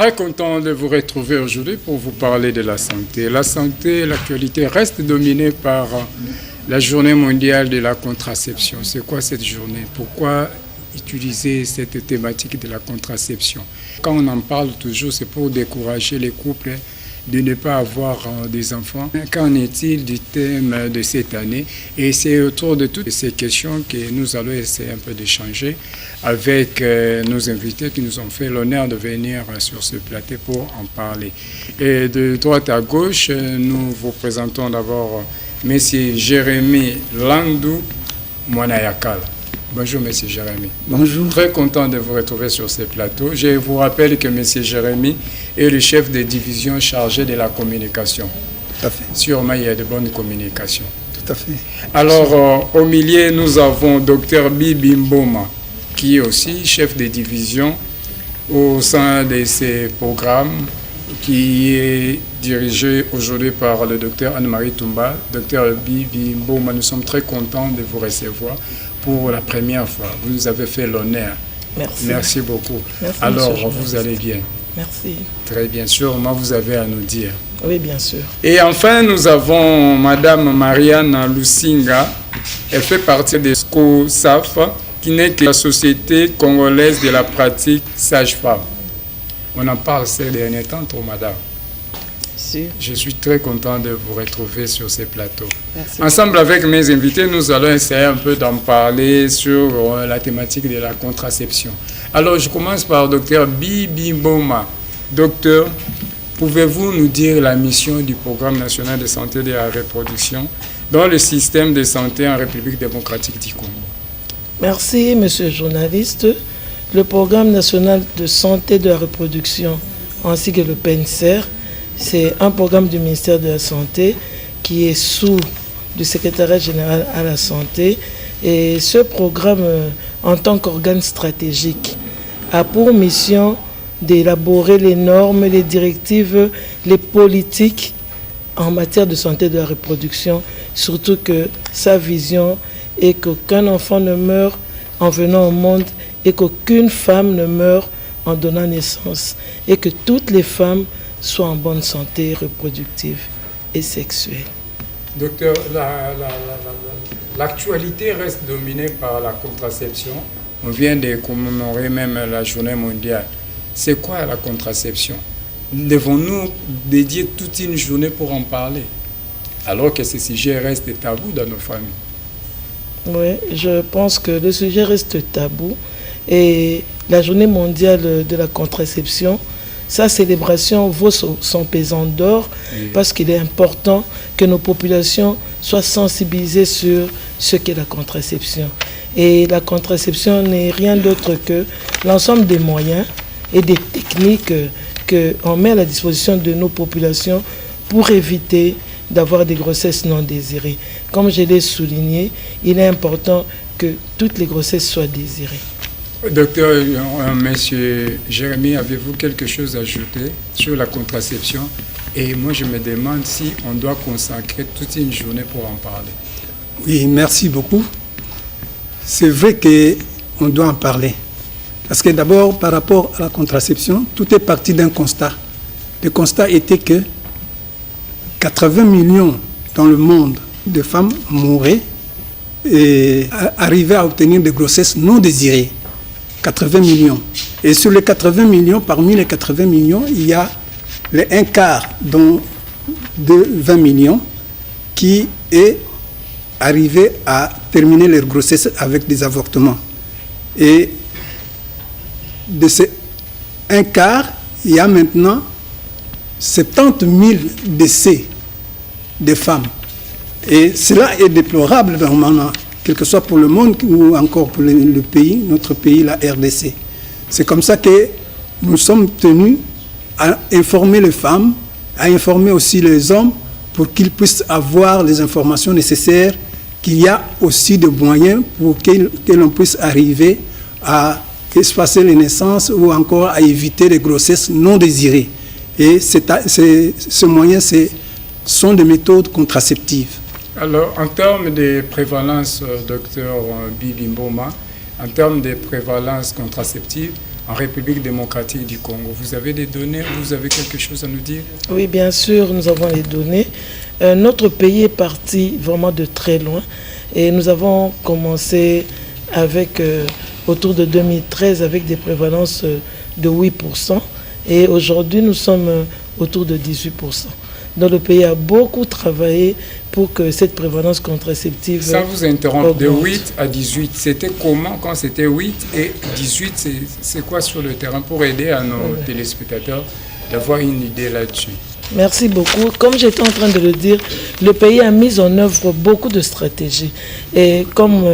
Très content de vous retrouver aujourd'hui pour vous parler de la santé. La santé, l'actualité reste dominée par la journée mondiale de la contraception. C'est quoi cette journée? Pourquoi utiliser cette thématique de la contraception? Quand on en parle toujours, c'est pour décourager les couples de ne pas avoir des enfants. Qu'en est-il du thème de cette année? Et c'est autour de toutes ces questions que nous allons essayer un peu d'échanger avec nos invités qui nous ont fait l'honneur de venir sur ce plateau pour en parler. Et de droite à gauche, nous vous présentons d'abord M. Jérémy Landou Mwanayakala. Bonjour, M. Jérémy. Bonjour. Très content de vous retrouver sur ce plateau. Je vous rappelle que M. Jérémy est le chef de division chargé de la communication. Tout à fait. Sûrement, il y a de bonnes communications. Tout à fait. Alors, au milieu, nous avons Dr Bibi Mboma, qui est aussi chef de division au sein de ces programmes, qui est dirigé aujourd'hui par le Dr Anne-Marie Toumba. Dr Bibi Mboma, nous sommes très contents de vous recevoir pour la première fois. Vous nous avez fait l'honneur. Merci. Merci beaucoup. Merci, alors, vous allez bien? Merci. Très bien, sûrement vous avez à nous dire. Oui, bien sûr. Et enfin, nous avons Madame Marianne Lusinga. Elle fait partie de SCOSAF, qui n'est que la Société congolaise de la pratique sage-femme. On en parle ces derniers temps, trop, madame. Si. Je suis très content de vous retrouver sur ces plateaux. Merci. Ensemble avec mes invités, nous allons essayer un peu d'en parler sur la thématique de la contraception. Alors, je commence par Dr Bibi Mboma. Docteur, pouvez-vous nous dire la mission du Programme national de santé de la reproduction dans le système de santé en République démocratique du Congo? Merci, monsieur le journaliste. Le Programme national de santé de la reproduction ainsi que le PNCR, c'est un programme du ministère de la Santé qui est sous le secrétariat général à la santé. Et ce programme, en tant qu'organe stratégique, a pour mission d'élaborer les normes, les directives, les politiques en matière de santé de la reproduction, surtout que sa vision est qu'aucun enfant ne meurt en venant au monde et qu'aucune femme ne meurt en donnant naissance et que toutes les femmes soient en bonne santé reproductive et sexuelle. Docteur, l'actualité reste dominée par la contraception. On vient de commémorer même la journée mondiale. C'est quoi la contraception? Devons-nous dédier toute une journée pour en parler, alors que ce sujet reste tabou dans nos familles? Oui, je pense que le sujet reste tabou. Et la journée mondiale de la contraception, sa célébration vaut son pesant d'or, parce qu'il est important que nos populations soient sensibilisées sur ce qu'est la contraception. Et la contraception n'est rien d'autre que l'ensemble des moyens et des techniques qu'on met à la disposition de nos populations pour éviter d'avoir des grossesses non désirées. Comme je l'ai souligné, il est important que toutes les grossesses soient désirées. Docteur, monsieur Jérémy, avez-vous quelque chose à ajouter sur la contraception? Et moi, je me demande si on doit consacrer toute une journée pour en parler. Oui, merci beaucoup. C'est vrai qu'on doit en parler. Parce que d'abord, par rapport à la contraception, tout est parti d'un constat. Le constat était que 80 millions dans le monde de femmes mouraient et arrivaient à obtenir des grossesses non désirées. 80 millions. Et sur les 80 millions, parmi les 80 millions, il y a un quart de 20 millions qui est arrivé à terminer leur grossesse avec des avortements. Et de ces un quart, il y a maintenant 70 000 décès de femmes. Et cela est déplorable normalement, quel que soit pour le monde ou encore pour le pays, notre pays, la RDC. C'est comme ça que nous sommes tenus à informer les femmes, à informer aussi les hommes pour qu'ils puissent avoir les informations nécessaires, qu'il y a aussi des moyens pour que l'on puisse arriver à espacer les naissances ou encore à éviter les grossesses non désirées. Et ce moyen, sont des méthodes contraceptives. Alors, en termes de prévalence, docteur Bibi Mboma, en termes de prévalence contraceptive, en République démocratique du Congo. Vous avez des données, vous avez quelque chose à nous dire? Oui, bien sûr, nous avons les données. Notre pays est parti vraiment de très loin et nous avons commencé avec, autour de 2013 avec des prévalences de 8% et aujourd'hui nous sommes autour de 18%. Donc le pays a beaucoup travaillé pour que cette prévalence contraceptive Ça vous interrompt, de augmente. 8 à 18, c'était comment quand c'était 8 et 18, c'est quoi sur le terrain pour aider à nos téléspectateurs d'avoir une idée là-dessus? Merci beaucoup. Comme j'étais en train de le dire, le pays a mis en œuvre beaucoup de stratégies. Et comme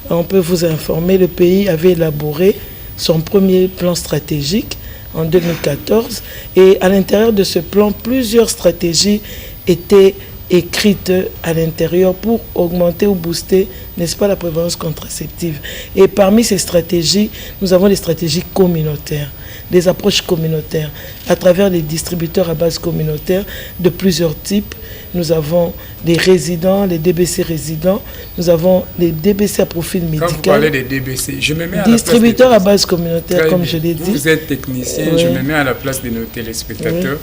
on peut vous informer, le pays avait élaboré son premier plan stratégique en 2014. Et à l'intérieur de ce plan, plusieurs stratégies étaient écrites à l'intérieur pour augmenter ou booster, n'est-ce pas, la prévalence contraceptive. Et parmi ces stratégies, nous avons des stratégies communautaires, des approches communautaires à travers les distributeurs à base communautaire de plusieurs types. Nous avons des résidents, les DBC résidents, nous avons les DBC à profil médical. Quand vous parlez des DBC, je me mets à la place distributeurs à base communautaire, Très comme bien. je l'ai dit. Vous êtes technicien, Oui. je me mets à la place de nos téléspectateurs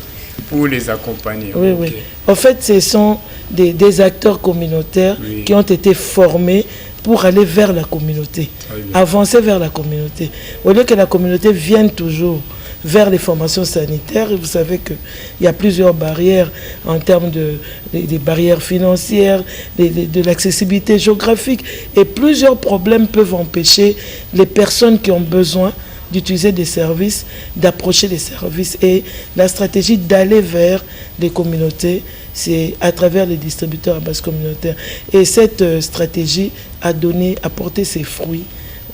pour les accompagner. Oui, Ok. oui. En fait, ce sont des acteurs communautaires Oui. qui ont été formés pour aller vers la communauté, Très bien. avancer vers la communauté. Au lieu que la communauté vienne toujours vers les formations sanitaires, et vous savez qu'il y a plusieurs barrières en termes des barrières financières, de l'accessibilité géographique, et plusieurs problèmes peuvent empêcher les personnes qui ont besoin d'utiliser des services, d'approcher les services. Et la stratégie d'aller vers les communautés, c'est à travers les distributeurs à base communautaire. Et cette stratégie a porté ses fruits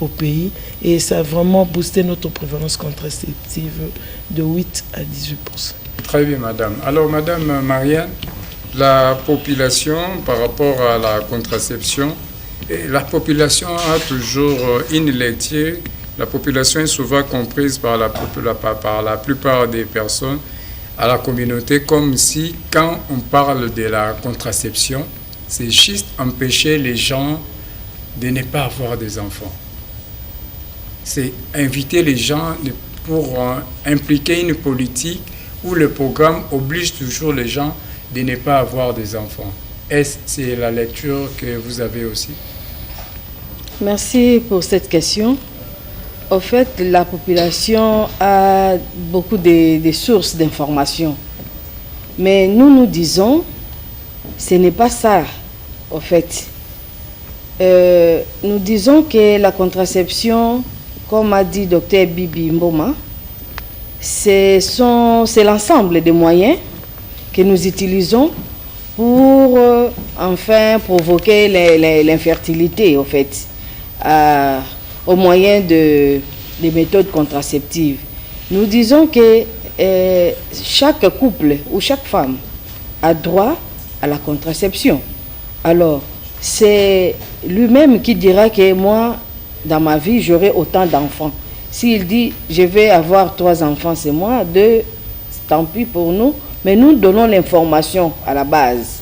au pays et ça a vraiment boosté notre prévalence contraceptive de 8 à 18%. Très bien, madame. Alors, madame Marianne, la population, par rapport à la contraception, la population a toujours une lecture. La population est souvent comprise par la plupart des personnes à la communauté comme si, quand on parle de la contraception, c'est juste empêcher les gens de ne pas avoir des enfants. C'est inviter les gens pour impliquer une politique où le programme oblige toujours les gens de ne pas avoir des enfants. Est-ce que c'est la lecture que vous avez aussi? Merci pour cette question. En fait, la population a beaucoup de sources d'informations. Mais nous disons, ce n'est pas ça, en fait. Nous disons que la contraception, comme a dit Dr Bibi Mboma, c'est l'ensemble des moyens que nous utilisons pour enfin provoquer l'infertilité, en fait, au moyen des méthodes contraceptives. Nous disons que chaque couple ou chaque femme a droit à la contraception. Alors, c'est lui-même qui dira que moi, dans ma vie, j'aurai autant d'enfants. S'il dit, je vais avoir 3 enfants, c'est moi, 2, tant pis pour nous, mais nous donnons l'information à la base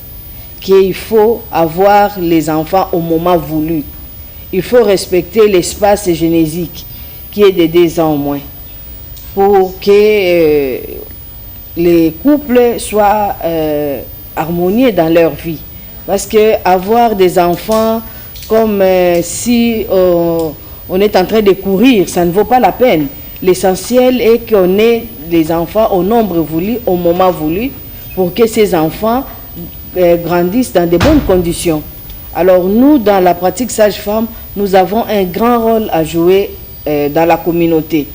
qu'il faut avoir les enfants au moment voulu. Il faut respecter l'espace génésique qui est de 2 ans au moins pour que les couples soient harmonieux dans leur vie. Parce que avoir des enfants comme si on est en train de courir, ça ne vaut pas la peine. L'essentiel est qu'on ait les enfants au nombre voulu, au moment voulu, pour que ces enfants grandissent dans de bonnes conditions. Alors nous, dans la pratique sage-femme, nous avons un grand rôle à jouer dans la communauté.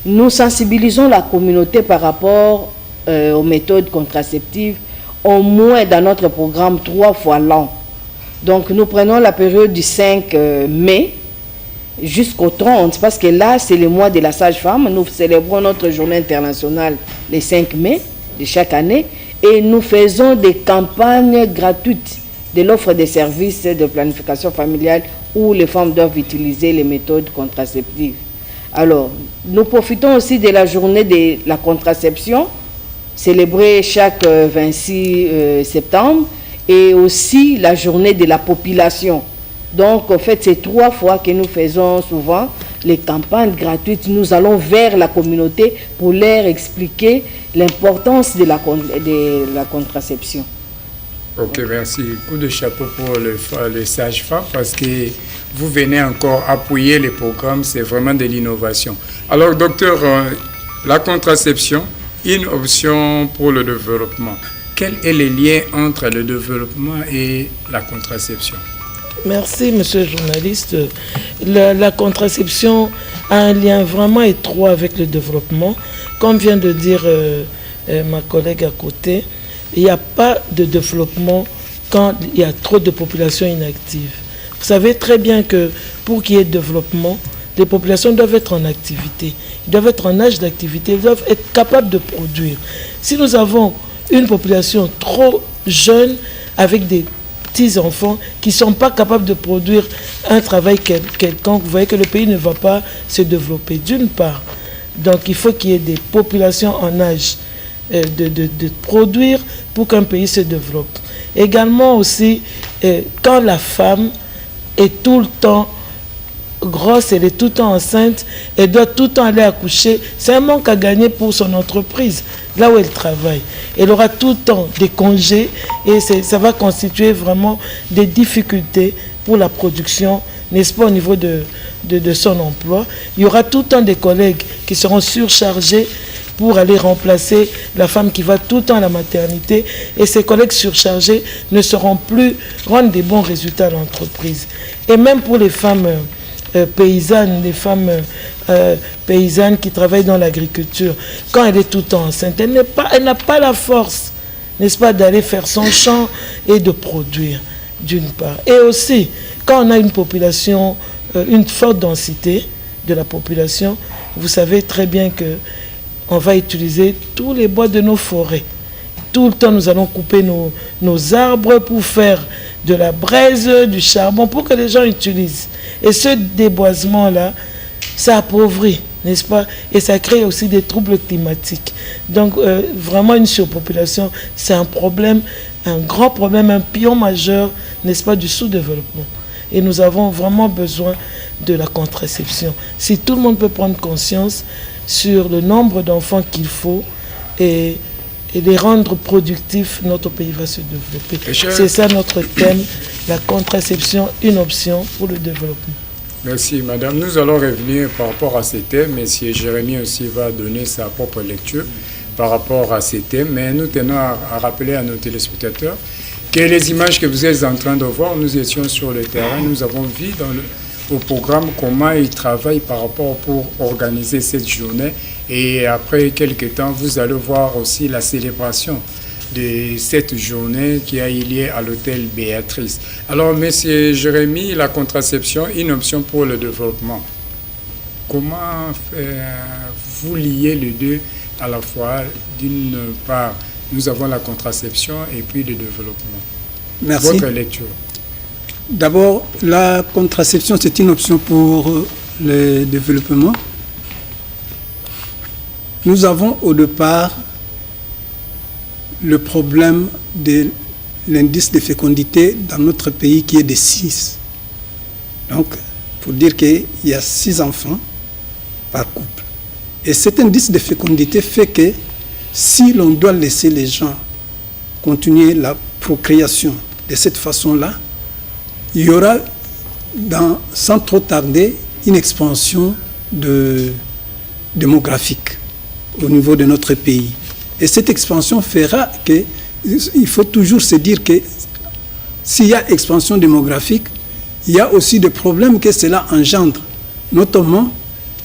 Nous sensibilisons la communauté par rapport aux méthodes contraceptives, au moins dans notre programme 3 fois l'an. Donc nous prenons la période du 5 mai jusqu'au 30, parce que là, c'est le mois de la sage-femme. Nous célébrons notre journée internationale le 5 mai de chaque année et nous faisons des campagnes gratuites de l'offre de services de planification familiale où les femmes doivent utiliser les méthodes contraceptives. Alors, nous profitons aussi de la journée de la contraception, célébrée chaque 26 septembre, et aussi la journée de la population. Donc, en fait, c'est 3 fois que nous faisons souvent les campagnes gratuites, nous allons vers la communauté pour leur expliquer l'importance de la contraception. Ok, merci. Coup de chapeau pour les sages-femmes parce que vous venez encore appuyer les programmes, c'est vraiment de l'innovation. Alors, docteur, la contraception, une option pour le développement. Quel est le lien entre le développement et la contraception? Merci, monsieur le journaliste. La contraception a un lien vraiment étroit avec le développement. Comme vient de dire ma collègue à côté, il n'y a pas de développement quand il y a trop de populations inactives. Vous savez très bien que pour qu'il y ait développement, les populations doivent être en activité. Ils doivent être en âge d'activité, ils doivent être capables de produire. Si nous avons une population trop jeune avec des petits-enfants qui ne sont pas capables de produire un travail quelconque, vous voyez que le pays ne va pas se développer d'une part. Donc il faut qu'il y ait des populations en âge de produire pour qu'un pays se développe. Également aussi, quand la femme est tout le temps grosse, elle est tout le temps enceinte, elle doit tout le temps aller accoucher, c'est un manque à gagner pour son entreprise, là où elle travaille. Elle aura tout le temps des congés et ça va constituer vraiment des difficultés pour la production, n'est-ce pas, au niveau de son emploi. Il y aura tout le temps des collègues qui seront surchargés pour aller remplacer la femme qui va tout le temps à la maternité, et ces collègues surchargés ne seront plus rendre des bons résultats à l'entreprise. Et même pour les femmes paysannes, les femmes paysannes qui travaillent dans l'agriculture, quand elle est tout le temps enceinte, elle n'a pas la force, n'est-ce pas, d'aller faire son champ et de produire, d'une part. Et aussi, quand on a une population, une forte densité de la population, vous savez très bien que on va utiliser tous les bois de nos forêts. Tout le temps, nous allons couper nos arbres pour faire de la braise, du charbon, pour que les gens utilisent. Et ce déboisement-là, ça appauvrit, n'est-ce pas? Et ça crée aussi des troubles climatiques. Donc, vraiment, une surpopulation, c'est un problème, un grand problème, un pion majeur, n'est-ce pas, du sous-développement. Et nous avons vraiment besoin de la contraception. Si tout le monde peut prendre conscience sur le nombre d'enfants qu'il faut et les rendre productifs, notre pays va se développer. C'est ça notre thème, la contraception, une option pour le développement. Merci madame. Nous allons revenir par rapport à ces thèmes. Monsieur Jérémy aussi va donner sa propre lecture par rapport à ces thèmes. Mais nous tenons à rappeler à nos téléspectateurs que les images que vous êtes en train de voir, nous étions sur le terrain, nous avons vu au programme comment ils travaillent par rapport pour organiser cette journée. Et après quelques temps, vous allez voir aussi la célébration de cette journée qui a eu lieu à l'hôtel Béatrice. Alors, monsieur Jérémy, la contraception, une option pour le développement. Comment vous liez les deux à la fois? D'une part, nous avons la contraception et puis le développement. Merci. Votre lecture. D'abord, la contraception, c'est une option pour le développement. Nous avons au départ le problème de l'indice de fécondité dans notre pays qui est de 6. Donc, pour dire qu'il y a 6 enfants par couple. Et cet indice de fécondité fait que si l'on doit laisser les gens continuer la procréation de cette façon-là, il y aura, sans trop tarder, une expansion démographique au niveau de notre pays. Et cette expansion fera qu'il faut toujours se dire que s'il y a expansion démographique, il y a aussi des problèmes que cela engendre, notamment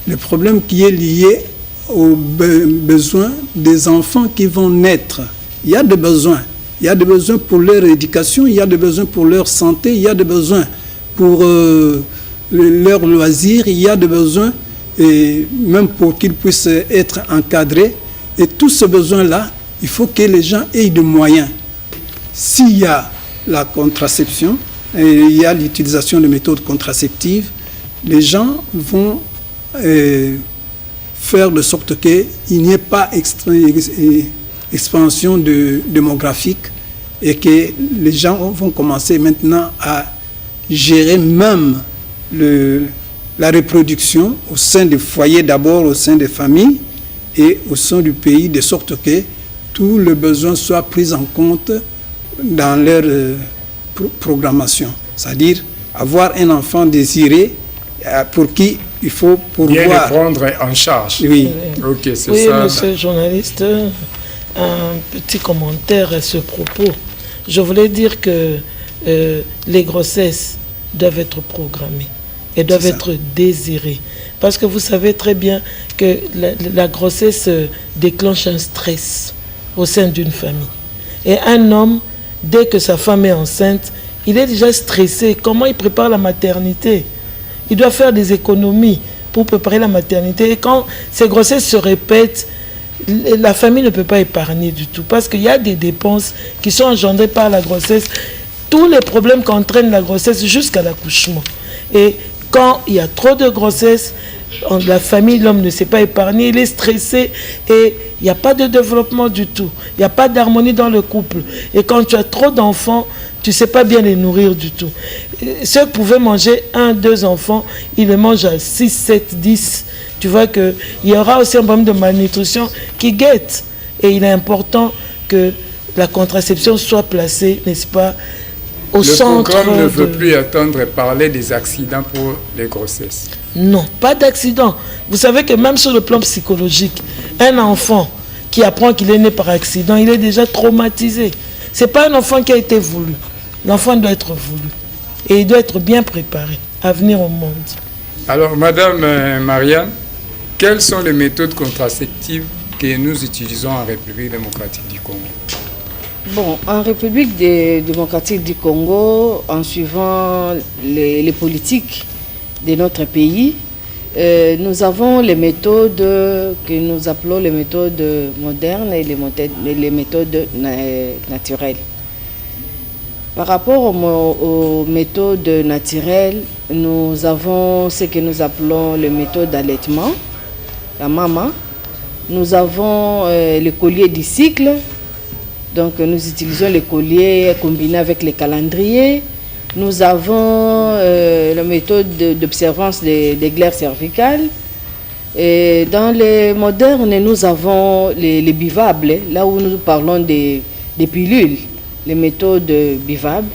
le problème qui est lié aux besoins des enfants qui vont naître. Il y a des besoins. Il y a des besoins pour leur éducation, il y a des besoins pour leur santé, il y a des besoins pour leurs loisirs, il y a des besoins et même pour qu'ils puissent être encadrés. Et tous ces besoins-là, il faut que les gens aient des moyens. S'il y a la contraception, et il y a l'utilisation de méthodes contraceptives, les gens vont faire de sorte qu'il n'y ait pas expansion démographique et que les gens vont commencer maintenant à gérer même la reproduction au sein des foyers d'abord, au sein des familles et au sein du pays, de sorte que tous les besoins soient pris en compte dans leur programmation. C'est-à-dire avoir un enfant désiré pour qui il faut pourvoir. Bien le prendre en charge. Oui. Ok, c'est oui, ça. monsieur le journaliste, un petit commentaire à ce propos. Je voulais dire que les grossesses doivent être programmées et doivent être désirées. Parce que vous savez très bien que la grossesse déclenche un stress au sein d'une famille. Et un homme, dès que sa femme est enceinte, il est déjà stressé. Comment il prépare la maternité? Il doit faire des économies pour préparer la maternité. Et quand ces grossesses se répètent, la famille ne peut pas épargner du tout. Parce qu'il y a des dépenses qui sont engendrées par la grossesse. Tous les problèmes qu'entraîne la grossesse jusqu'à l'accouchement. Et quand il y a trop de grossesse, la famille, l'homme ne s'est pas épargné, il est stressé et il n'y a pas de développement du tout. Il n'y a pas d'harmonie dans le couple. Et quand tu as trop d'enfants, tu ne sais pas bien les nourrir du tout. Ceux qui pouvaient manger 1, 2 enfants, ils les mangent à 6, 7, 10. Tu vois qu'il y aura aussi un problème de malnutrition qui guette. Et il est important que la contraception soit placée, n'est-ce pas, au centre. Le programme ne veut plus attendre et parler des accidents pour les grossesses. Non, pas d'accident. Vous savez que même sur le plan psychologique, un enfant qui apprend qu'il est né par accident, il est déjà traumatisé. Ce n'est pas un enfant qui a été voulu. L'enfant doit être voulu. Et il doit être bien préparé à venir au monde. Alors, Madame Marianne, quelles sont les méthodes contraceptives que nous utilisons en République démocratique du Congo? Bon, en République démocratique du Congo, en suivant les politiques de notre pays, nous avons les méthodes que nous appelons les méthodes modernes et les méthodes naturelles. Par rapport aux méthodes naturelles, nous avons ce que nous appelons les méthodes d'allaitement, la maman. Nous avons les colliers du cycle. Donc nous utilisons les colliers combinés avec les calendriers. Nous avons la méthode d'observance des glaires cervicales. Et dans les modernes, nous avons les bivables, là où nous parlons des pilules, les méthodes bivables.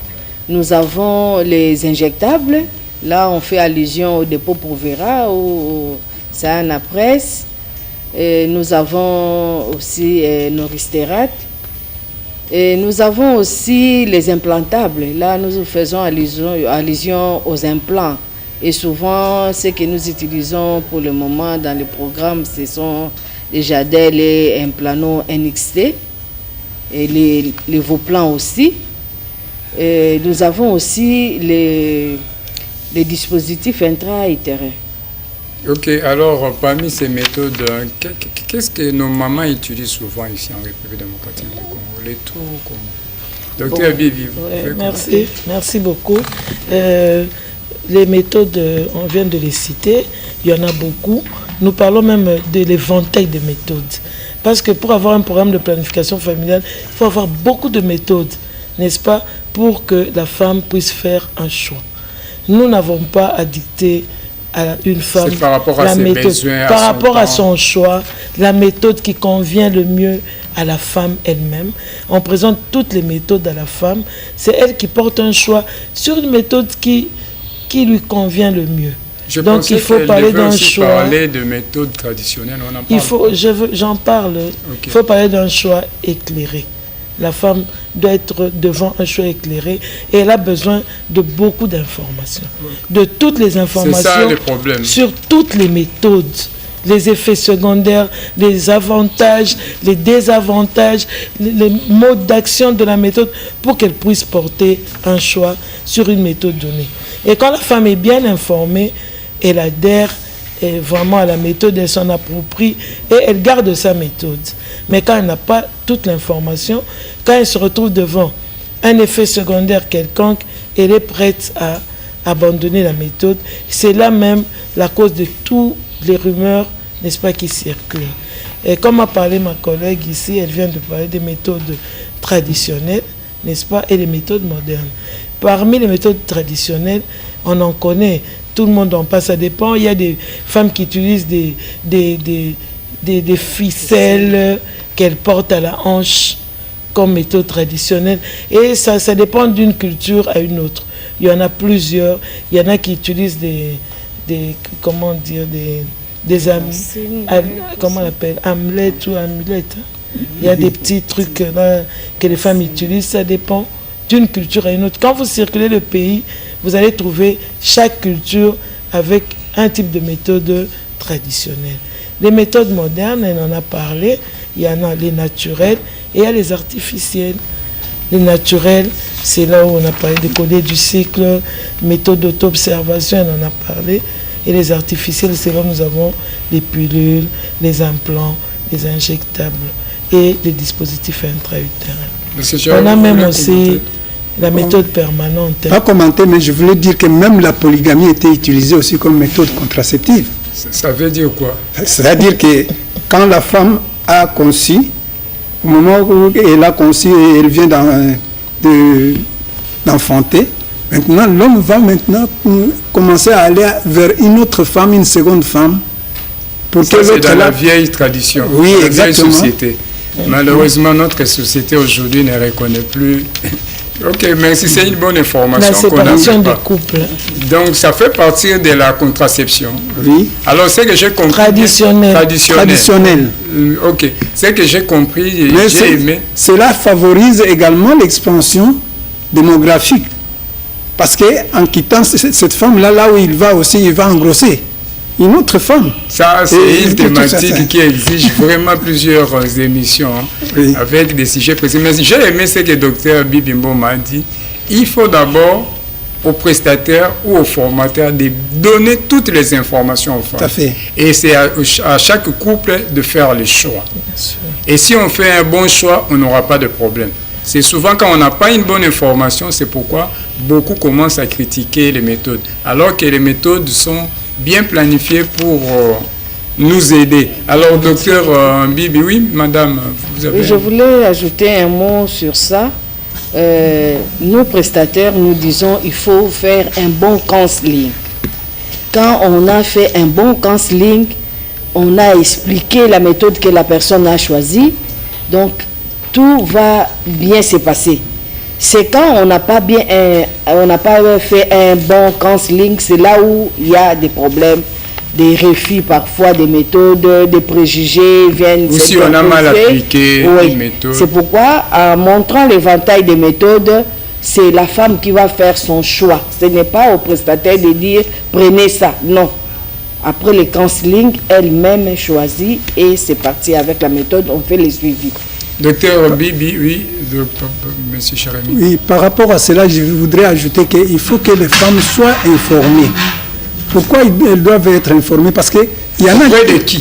Nous avons les injectables, là on fait allusion au dépôt Provera ou Sana Presse. Et nous avons aussi Noristérat. Et nous avons aussi les implantables. Là, nous faisons allusion aux implants. Et souvent, ce que nous utilisons pour le moment dans le programme, ce sont les Jadel et Implano NXT. Et les Vauplans aussi. Et nous avons aussi les dispositifs intra-itérés. Ok, alors parmi ces méthodes, qu'est-ce que nos mamans utilisent souvent ici en République démocratique du Congo? Les tours, Docteur Bibi. Merci beaucoup. Les méthodes, on vient de les citer, il y en a beaucoup. Nous parlons même de l'éventail des méthodes. Parce que pour avoir un programme de planification familiale, il faut avoir beaucoup de méthodes, n'est-ce pas, pour que la femme puisse faire un choix. Nous n'avons pas à dicter à une femme par rapport à la ses méthode, besoins, par rapport à son choix, la méthode qui convient le mieux à la femme elle-même. On présente toutes les méthodes à la femme. C'est elle qui porte un choix sur une méthode qui lui convient le mieux. Donc il faut parler d'un choix. Parler de méthodes traditionnelles, on en parle. J'en parle. Okay. Il faut parler d'un choix éclairé. La femme doit être devant un choix éclairé et elle a besoin de beaucoup d'informations. De toutes les informations. C'est ça le problème. Sur toutes les méthodes. Les effets secondaires, les avantages, les désavantages, les modes d'action de la méthode pour qu'elle puisse porter un choix sur une méthode donnée. Et quand la femme est bien informée, elle adhère vraiment à la méthode, elle s'en approprie et elle garde sa méthode. Mais quand elle n'a pas toute l'information, quand elle se retrouve devant un effet secondaire quelconque, elle est prête à abandonner la méthode. C'est là même la cause de toutes les rumeurs, n'est-ce pas, qui circulent. Et comme a parlé ma collègue ici, elle vient de parler des méthodes traditionnelles, n'est-ce pas, et des méthodes modernes. parmi les méthodes traditionnelles, on en connaît. Tout le monde en passe, ça dépend. Il y a des femmes qui utilisent des ficelles qu'elles portent à la hanche comme méthode traditionnelle. Et ça dépend d'une culture à une autre. Il y en a plusieurs. Il y en a qui utilisent comment dire, comment on appelle, amulette ou amulette. Il y a des petits trucs là que les femmes utilisent. Ça dépend d'une culture à une autre. Quand vous circulez le pays, vous allez trouver chaque culture avec un type de méthode traditionnelle. Les méthodes modernes, on en a parlé, il y en a les naturelles et il y a les artificielles. Les naturels, c'est là où on a parlé de coder du cycle, méthode d'auto-observation, on en a parlé. Et les artificiels, c'est là où nous avons les pilules, les implants, les injectables et les dispositifs intra-utérins. On a même aussi la méthode permanente. Pas commenter, mais je voulais dire que même la polygamie était utilisée aussi comme méthode contraceptive. Ça veut dire quoi? C'est-à-dire que quand la femme a conçu, au moment où elle a conçu et elle vient d'enfanter, maintenant l'homme va maintenant commencer à aller vers une autre femme, une seconde femme. Pour ça, c'est dans la vieille tradition, oui, la exactement. vieille société. Malheureusement, notre société aujourd'hui ne reconnaît plus. Ok, merci, c'est une bonne information. La séparation des couples. Donc, ça fait partie de la contraception. Oui. Alors, c'est que j'ai compris. Traditionnel. Ok, c'est que j'ai compris et j'ai aimé. Cela favorise également l'expansion démographique. Parce qu'en quittant cette femme-là, là où il va aussi, il va engrosser une autre femme. Ça, c'est une thématique qui exige vraiment plusieurs émissions oui. Avec des sujets précis. Mais j'ai aimé ce que le docteur Bibi Mboma a dit. Il faut d'abord aux prestataires ou aux formateurs de donner toutes les informations aux femmes. Tout à fait. Et c'est à chaque couple de faire le choix. Et si on fait un bon choix, on n'aura pas de problème. C'est souvent quand on n'a pas une bonne information, c'est pourquoi beaucoup commencent à critiquer les méthodes. Alors que les méthodes sont bien planifiées pour nous aider. Alors, docteur Bibi, oui, madame, vous avez... Je voulais ajouter un mot sur ça. Nous, prestataires, nous disons qu'il faut faire un bon counseling. Quand on a fait un bon counseling, on a expliqué la méthode que la personne a choisie. Donc, tout va bien se passer. C'est quand on n'a pas fait un bon counseling, c'est là où il y a des problèmes, des refus parfois, des méthodes, des préjugés viennent. Ou si on a mal appliqué une méthode. C'est pourquoi, en montrant l'éventail des méthodes, c'est la femme qui va faire son choix. Ce n'est pas au prestataire de dire prenez ça. Non. Après le counseling, elle-même choisit et c'est parti avec la méthode, on fait les suivis. Docteur Bibi, oui, M. Charemi. Oui, par rapport à cela, je voudrais ajouter qu'il faut que les femmes soient informées. Pourquoi elles doivent être informées? Parce qu'il y en a auprès de qui?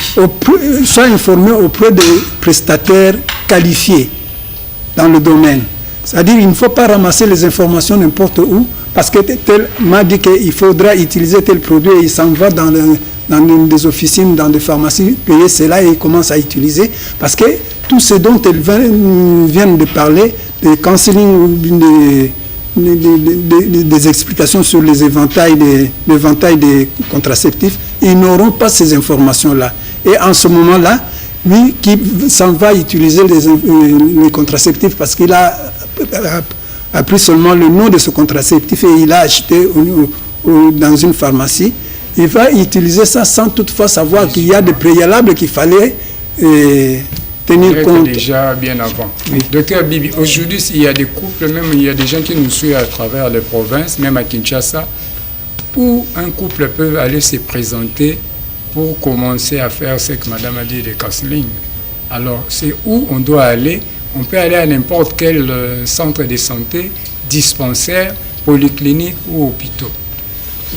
Soient informées auprès des prestataires qualifiés dans le domaine. C'est-à-dire qu'il ne faut pas ramasser les informations n'importe où, parce que tel m'a dit qu'il faudra utiliser tel produit et il s'en va dans des officines, dans des pharmacies, payer cela et il commence à utiliser. Parce que tout ce dont elles viennent de parler, des counseling, des explications sur les éventails des contraceptifs, ils n'auront pas ces informations-là. Et en ce moment-là, lui qui s'en va utiliser les contraceptifs parce qu'il a appris seulement le nom de ce contraceptif et il a acheté dans une pharmacie, il va utiliser ça sans toutefois savoir qu'il y a des préalables qu'il fallait tenir compte. Déjà bien avant. Oui. Docteur Bibi, aujourd'hui, il y a des couples, même il y a des gens qui nous suivent à travers les provinces, même à Kinshasa, où un couple peut aller se présenter pour commencer à faire ce que madame a dit, le counseling. Alors, c'est où on doit aller. On peut aller à n'importe quel centre de santé, dispensaire, polyclinique ou hôpital.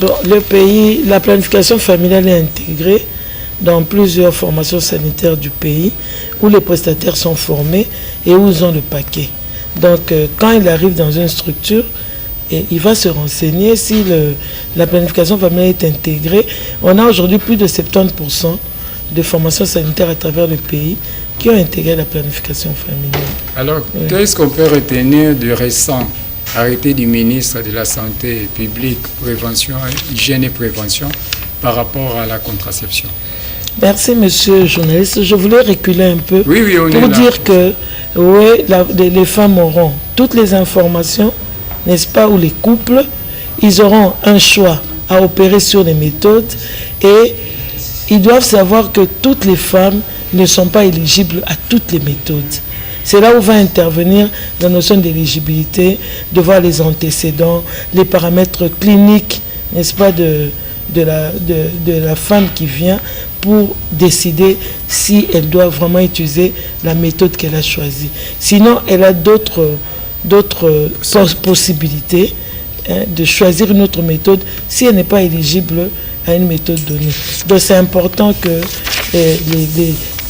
Bon, le pays, la planification familiale est intégrée dans plusieurs formations sanitaires du pays où les prestataires sont formés et où ils ont le paquet. Donc, quand il arrive dans une structure, il va se renseigner si la planification familiale est intégrée. On a aujourd'hui plus de 70% de formations sanitaires à travers le pays qui ont intégré la planification familiale. Alors, qu'est-ce qu'on peut retenir du récent arrêté du ministre de la Santé publique, prévention, hygiène et prévention par rapport à la contraception. Merci, monsieur le journaliste. Je voulais reculer un peu pour dire que oui, les femmes auront toutes les informations, n'est-ce pas, ou les couples, ils auront un choix à opérer sur les méthodes et ils doivent savoir que toutes les femmes ne sont pas éligibles à toutes les méthodes. C'est là où va intervenir la notion d'éligibilité, de voir les antécédents, les paramètres cliniques, n'est-ce pas, de la femme qui vient pour décider si elle doit vraiment utiliser la méthode qu'elle a choisie. Sinon, elle a d'autres possibilités de choisir une autre méthode si elle n'est pas éligible à une méthode donnée. Donc c'est important que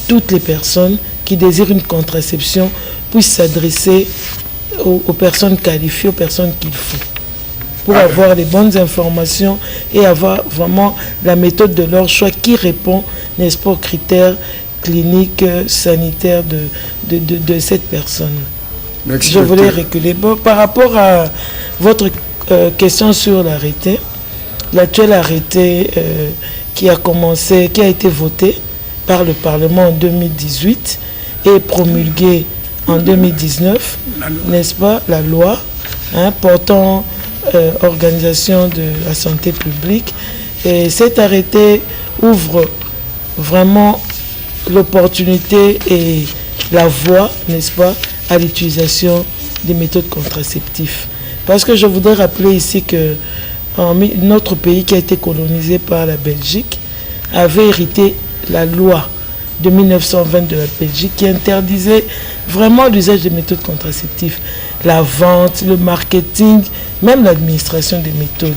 toutes les personnes qui désirent une contraception puissent s'adresser aux personnes qualifiées, aux personnes qu'il faut, pour avoir les bonnes informations et avoir vraiment la méthode de leur choix qui répond, n'est-ce pas, aux critères cliniques, sanitaires de cette personne. Merci. Je voulais reculer. Bon, par rapport à votre question sur l'arrêté, l'actuel arrêté qui a été voté par le Parlement en 2018 et promulgué en 2019, n'est-ce pas, la loi portant organisation de la santé publique. Et cet arrêté ouvre vraiment l'opportunité et la voie, n'est-ce pas, à l'utilisation des méthodes contraceptives. Parce que je voudrais rappeler ici que notre pays qui a été colonisé par la Belgique avait hérité la loi de 1920 de la Belgique qui interdisait vraiment l'usage des méthodes contraceptives, la vente, le marketing, même l'administration des méthodes.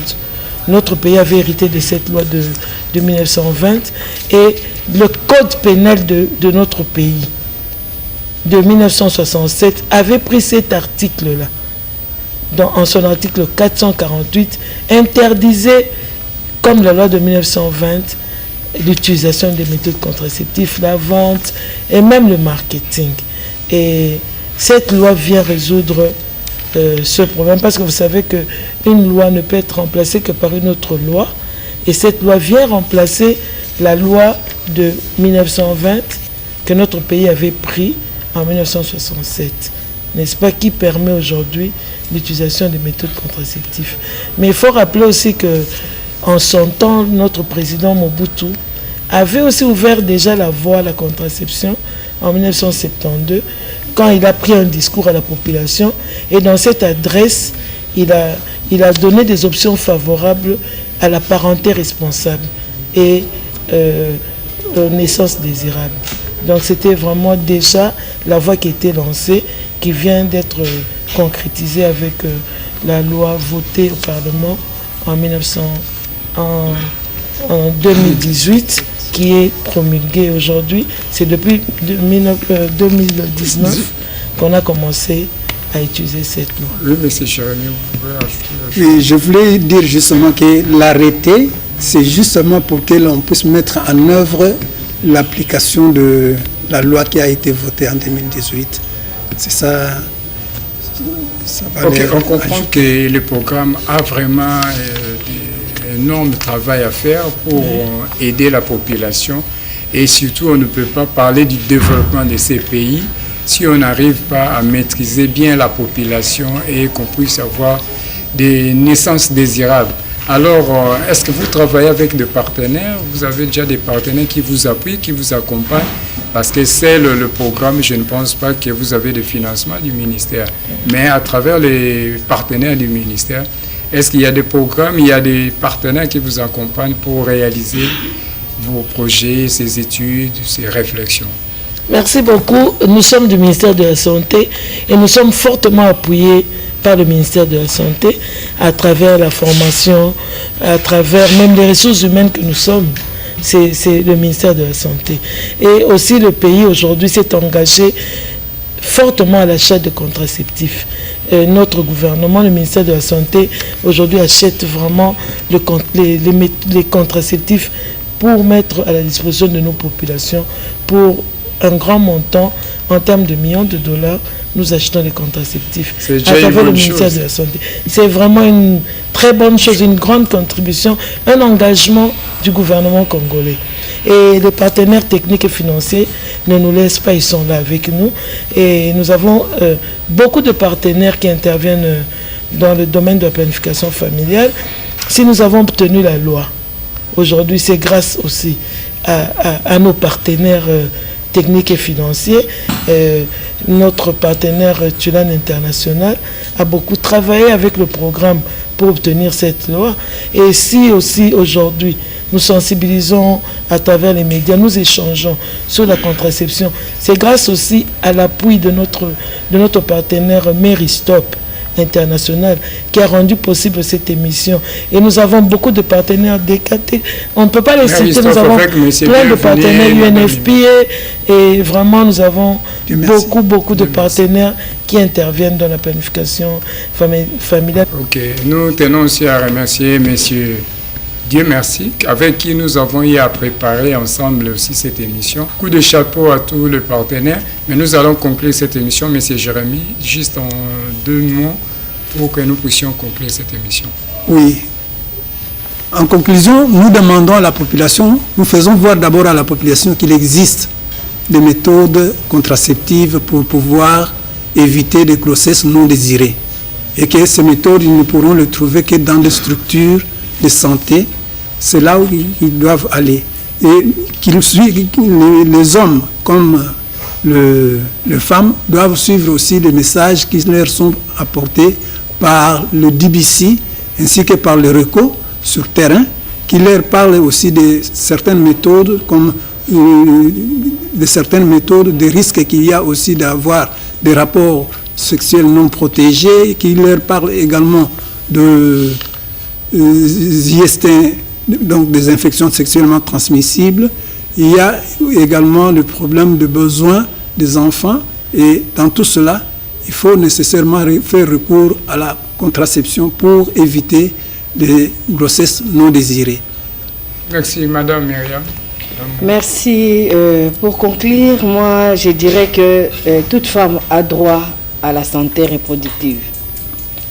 Notre pays avait hérité de cette loi de 1920 et le code pénal de notre pays de 1967 avait pris cet article-là. En son article 448, interdisait, comme la loi de 1920, l'utilisation des méthodes contraceptives, la vente et même le marketing. Et cette loi vient résoudre ce problème parce que vous savez qu'une loi ne peut être remplacée que par une autre loi. Et cette loi vient remplacer la loi de 1920 que notre pays avait pris en 1967, n'est-ce pas, qui permet aujourd'hui l'utilisation des méthodes contraceptives. Mais il faut rappeler aussi que en son temps, notre président Mobutu avait aussi ouvert déjà la voie à la contraception en 1972, quand il a pris un discours à la population. Et dans cette adresse, il a donné des options favorables à la parenté responsable et naissance désirable. Donc c'était vraiment déjà la voie qui était lancée, qui vient d'être concrétisée avec la loi votée au Parlement en 2018, qui est promulguée aujourd'hui. C'est depuis 2019 qu'on a commencé à utiliser cette loi. Oui, mais c'est Jérémy, vous pouvez ajouter. Oui, je voulais dire justement que l'arrêté, c'est justement pour que l'on puisse mettre en œuvre l'application de la loi qui a été votée en 2018. C'est ça. Ok, on comprend que le programme a vraiment un énorme travail à faire pour aider la population. Et surtout, on ne peut pas parler du développement de ces pays si on n'arrive pas à maîtriser bien la population et qu'on puisse avoir des naissances désirables. Alors, est-ce que vous travaillez avec des partenaires? Vous avez déjà des partenaires qui vous appuient, qui vous accompagnent? Parce que c'est le programme, je ne pense pas que vous avez de financement du ministère. Mais à travers les partenaires du ministère, est-ce qu'il y a des programmes, il y a des partenaires qui vous accompagnent pour réaliser vos projets, ces études, ces réflexions? Merci beaucoup. Nous sommes du ministère de la Santé et nous sommes fortement appuyés par le ministère de la Santé à travers la formation, à travers même les ressources humaines que nous sommes. C'est le ministère de la Santé. Et aussi le pays aujourd'hui s'est engagé fortement à l'achat de contraceptifs. Notre gouvernement, le ministère de la Santé, aujourd'hui achète vraiment les contraceptifs pour mettre à la disposition de nos populations, pour un grand montant en termes de millions de dollars, nous achetons des contraceptifs C'est à déjà une travers le bonne ministère chose. de la Santé. C'est vraiment une très bonne chose, une grande contribution, un engagement du gouvernement congolais. Et les partenaires techniques et financiers ne nous laissent pas, ils sont là avec nous. Et nous avons beaucoup de partenaires qui interviennent dans le domaine de la planification familiale. Si nous avons obtenu la loi, aujourd'hui, c'est grâce aussi à nos partenaires techniques et financiers. Notre partenaire Tulan International a beaucoup travaillé avec le programme pour obtenir cette loi. Et si aussi aujourd'hui nous sensibilisons à travers les médias, nous échangeons sur la contraception, c'est grâce aussi à l'appui de notre partenaire Meristop International qui a rendu possible cette émission. Et nous avons beaucoup de partenaires DKT. On ne peut pas les citer, nous avons plein de partenaires UNFPA et vraiment nous avons beaucoup de partenaires qui interviennent dans la planification familiale. Ok, nous tenons aussi à remercier messieurs Dieu merci, avec qui nous avons eu à préparer ensemble aussi cette émission. Coup de chapeau à tous les partenaires, mais nous allons conclure cette émission, monsieur Jérémy, juste en 2 mots pour que nous puissions conclure cette émission. Oui. En conclusion, nous demandons à la population, nous faisons voir d'abord à la population qu'il existe des méthodes contraceptives pour pouvoir éviter des grossesses non désirées. Et que ces méthodes, ils ne pourront les trouver que dans des structures de santé. C'est là où ils doivent aller. Et les hommes comme les femmes doivent suivre aussi les messages qui leur sont apportés par le DBC ainsi que par le RECO sur terrain, qui leur parlent aussi de certaines méthodes comme de certaines méthodes, des risques qu'il y a aussi d'avoir des rapports sexuels non protégés, qui leur parlent également de IST, donc des infections sexuellement transmissibles. Il y a également le problème de besoins des enfants et dans tout cela, il faut nécessairement faire recours à la contraception pour éviter des grossesses non désirées. Merci Madame Myriam. Merci. Pour conclure, moi je dirais que toute femme a droit à la santé reproductive.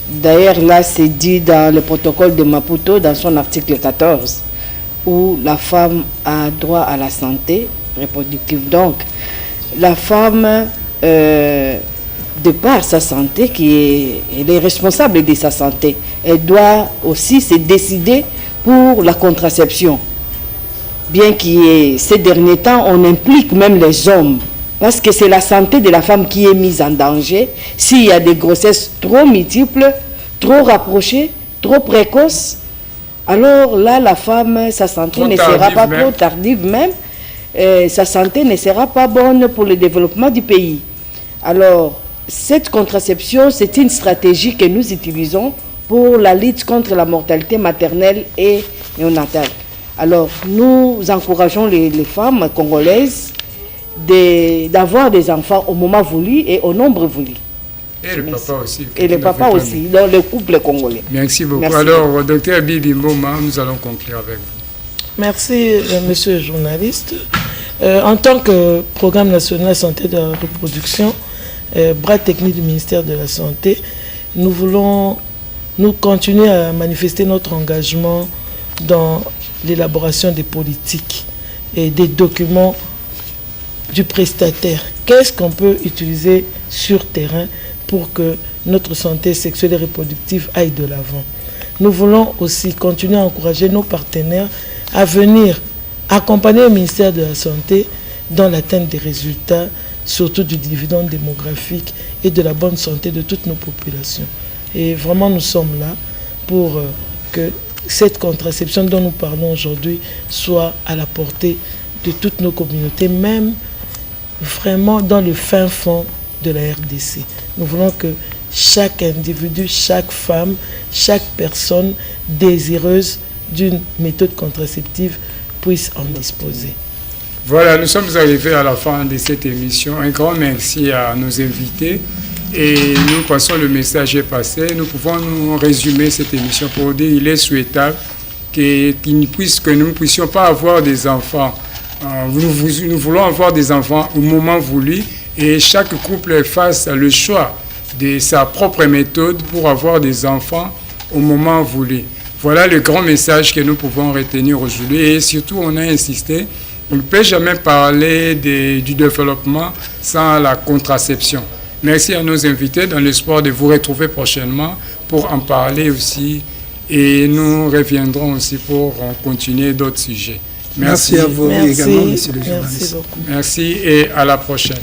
D'ailleurs, là, c'est dit dans le protocole de Maputo, dans son article 14, où la femme a droit à la santé reproductive. Donc, la femme, de par sa santé, elle est responsable de sa santé, elle doit aussi se décider pour la contraception. Bien que ces derniers temps, on implique même les hommes, parce que c'est la santé de la femme qui est mise en danger s'il y a des grossesses trop multiples, trop rapprochées, trop précoces. Alors là, la femme, sa santé ne sera pas trop tardive même, sa santé ne sera pas bonne pour le développement du pays. Alors, cette contraception, c'est une stratégie que nous utilisons pour la lutte contre la mortalité maternelle et néonatale. Alors, nous encourageons les femmes congolaises d'avoir des enfants au moment voulu et au nombre voulu. Et le papa aussi. Et le papa aussi, dans le couple congolais. Merci beaucoup. Merci. Alors, docteur Bibi Mboma, nous allons conclure avec vous. Merci, monsieur le journaliste. En tant que Programme national santé de la reproduction, bras technique du ministère de la Santé, nous voulons continuer à manifester notre engagement dans l'élaboration des politiques et des documents du prestataire. Qu'est-ce qu'on peut utiliser sur terrain pour que notre santé sexuelle et reproductive aille de l'avant? Nous voulons aussi continuer à encourager nos partenaires à venir accompagner le ministère de la Santé dans l'atteinte des résultats, surtout du dividende démographique et de la bonne santé de toutes nos populations. Et vraiment, nous sommes là pour que cette contraception dont nous parlons aujourd'hui soit à la portée de toutes nos communautés, même vraiment dans le fin fond de la RDC. Nous voulons que chaque individu, chaque femme, chaque personne désireuse d'une méthode contraceptive puisse en disposer. Voilà, nous sommes arrivés à la fin de cette émission. Un grand merci à nos invités. Et nous pensons le message est passé. Nous pouvons nous résumer cette émission pour dire qu'il est souhaitable que nous ne puissions pas avoir des enfants Nous voulons avoir des enfants au moment voulu et chaque couple fasse le choix de sa propre méthode pour avoir des enfants au moment voulu. Voilà le grand message que nous pouvons retenir aujourd'hui. Et surtout, on a insisté, on ne peut jamais parler du développement sans la contraception. Merci à nos invités dans l'espoir de vous retrouver prochainement pour en parler aussi. Et nous reviendrons aussi pour continuer d'autres sujets. Merci à vous également, monsieur le journaliste. Merci et à la prochaine.